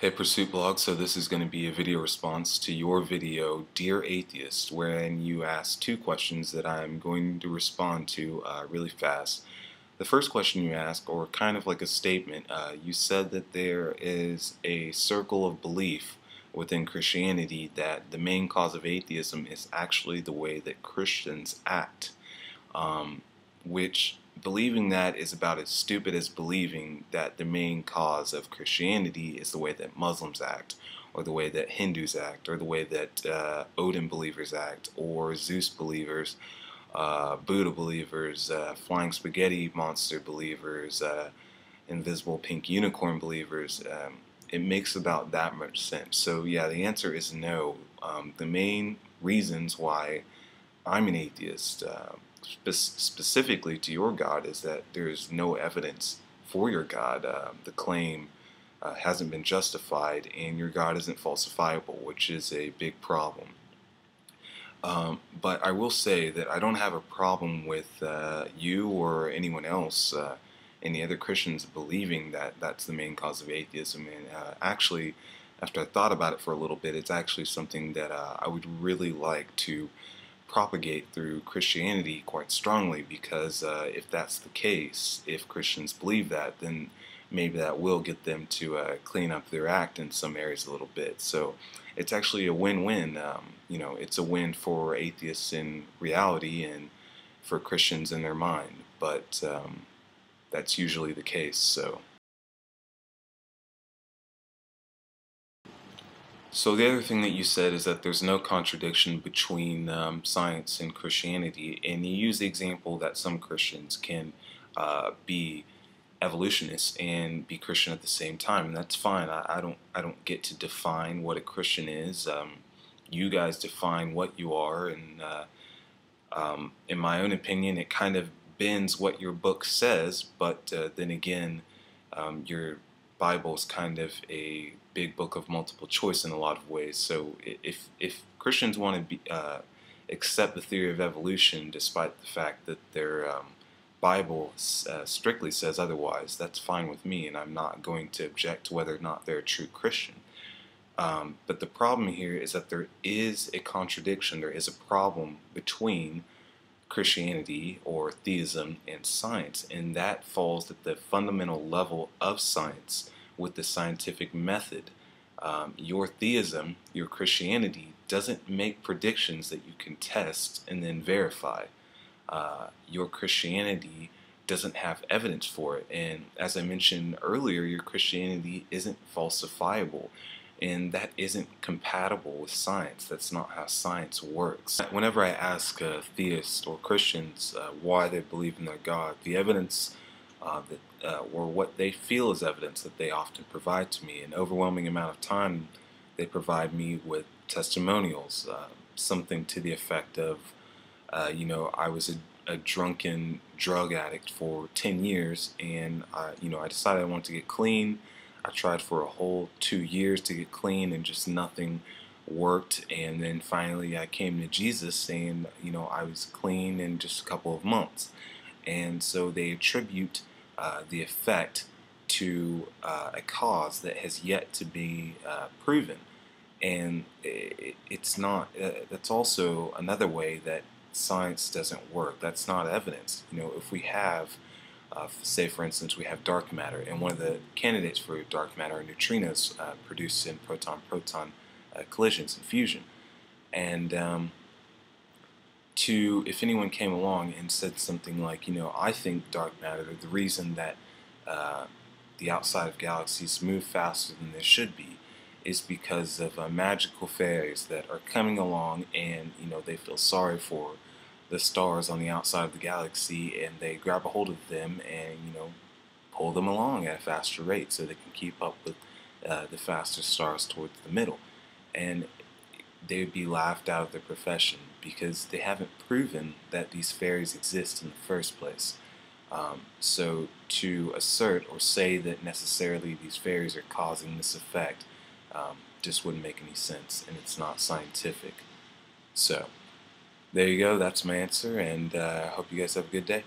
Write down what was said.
Hey Pursuit Blog, so this is going to be a video response to your video, Dear Atheist, wherein you asked two questions that I'm going to respond to really fast. The first question you asked, or kind of like a statement, you said that there is a circle of belief within Christianity that the main cause of atheism is actually the way that Christians act, which believing that is about as stupid as believing that the main cause of Christianity is the way that Muslims act, or the way that Hindus act, or the way that Odin believers act, or Zeus believers, Buddha believers, flying spaghetti monster believers, invisible pink unicorn believers. It makes about that much sense. So yeah, the answer is no. The main reasons why I'm an atheist, specifically to your God, is that there is no evidence for your God. The claim hasn't been justified, and your God isn't falsifiable, which is a big problem. But I will say that I don't have a problem with you or anyone else, any other Christians, believing that that's the main cause of atheism. And actually, after I thought about it for a little bit, it's actually something that I would really like to propagate through Christianity quite strongly, because if that's the case, if Christians believe that, then maybe that will get them to clean up their act in some areas a little bit. So it's actually a win-win. It's a win for atheists in reality and for Christians in their mind, but that's usually the case. So the other thing that you said is that there's no contradiction between science and Christianity, and you use the example that some Christians can be evolutionists and be Christian at the same time, and that's fine. I don't get to define what a Christian is. You guys define what you are, and in my own opinion, it kind of bends what your book says. But then again, your Bible is kind of a big book of multiple choice in a lot of ways. So if Christians want to accept the theory of evolution, despite the fact that their Bible strictly says otherwise, that's fine with me, and I'm not going to object to whether or not they're a true Christian. But the problem here is that there is a contradiction, there is a problem between Christianity or theism and science, and that falls at the fundamental level of science with the scientific method. Your theism, your Christianity, doesn't make predictions that you can test and then verify. Your Christianity doesn't have evidence for it, and as I mentioned earlier, your Christianity isn't falsifiable, and that isn't compatible with science. That's not how science works. Whenever I ask theists or Christians why they believe in their God, the evidence or what they feel is evidence that they often provide to me, an overwhelming amount of time they provide me with testimonials, something to the effect of, I was a drunken drug addict for 10 years, and I decided I wanted to get clean. I tried for a whole 2 years to get clean, and just nothing worked. And then finally I came to Jesus, and I was clean in just a couple of months. And so they attribute the effect to a cause that has yet to be proven. And it's not. That's also another way that science doesn't work. That's not evidence. If we have say for instance we have dark matter, and one of the candidates for dark matter are neutrinos produced in proton-proton collisions and fusion. And if anyone came along and said something like, I think dark matter, the reason that the outside of galaxies move faster than they should be is because of magical fairies that are coming along, and they feel sorry for the stars on the outside of the galaxy, and they grab a hold of them and pull them along at a faster rate so they can keep up with the faster stars towards the middle. And they would be laughed out of their profession because they haven't proven that these fairies exist in the first place. So to assert or say that necessarily these fairies are causing this effect just wouldn't make any sense, and it's not scientific. So there you go, that's my answer, and I hope you guys have a good day.